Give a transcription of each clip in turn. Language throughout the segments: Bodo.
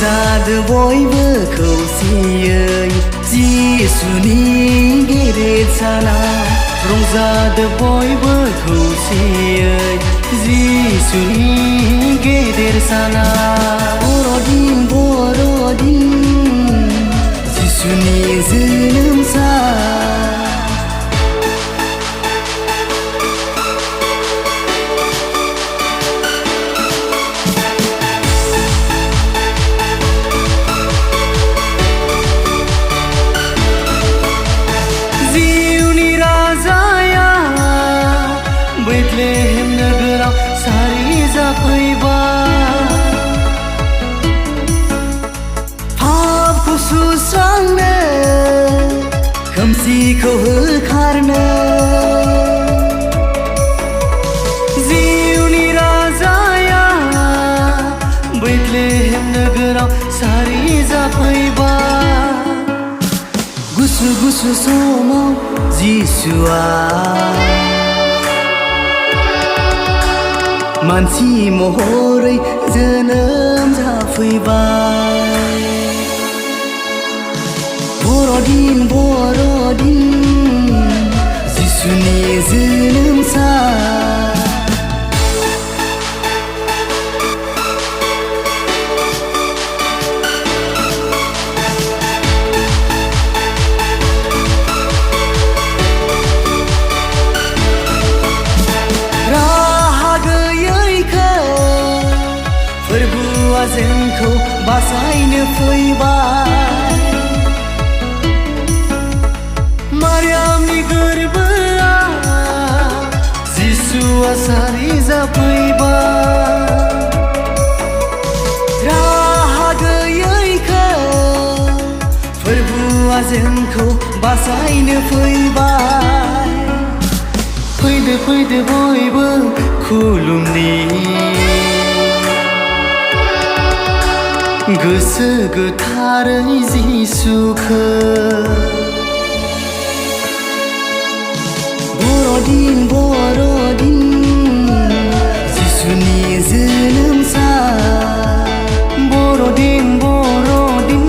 रंजादो बयबो खौसेयै जिसुनि गेदेर सानाव रंजादो बयबो खौसेयै जिसुनि गेदेर सानाव बर'दिन बर'दिन जिसुनि जोनोम सान बेथलेहेम नोगोराव सारि जाफैबाय पापखौ सुस्रांनो खोमसिखौ होखारनो जिउनि राजाया बेथलेहेम नोगोराव सारि जाफैबाय गुसु गुसु समाव जिसुआ मानसि महरै जोनोम जाफैबाय बर'दिन बर'दिन जिसुनि जोनोम सान फोरबुआ जोंखौ बासायनो फैबाय मारियामनि गोरबोआव जिसुआ सारि जाफैबाय राहा गैयैखौ फोरबुआ जोंखौ बासायनो फैबाय फैदो फैदो बयबो खुलुमनि गोसो गोथारै जिसुखौ बर'दिन बर'दिन जिसुनि जोनोम सान बर'दिन बर'दिन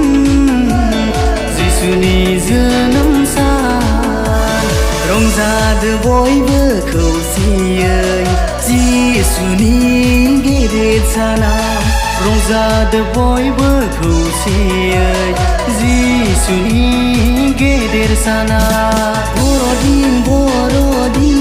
जिसुनि जोनोम सान रंजादो बयबो खौसेयै जिसुनि गेदेर सानाव रंजादो बयबो खौसेयै जिसुनि गेदेर सानाव बर'दिन बर'दिन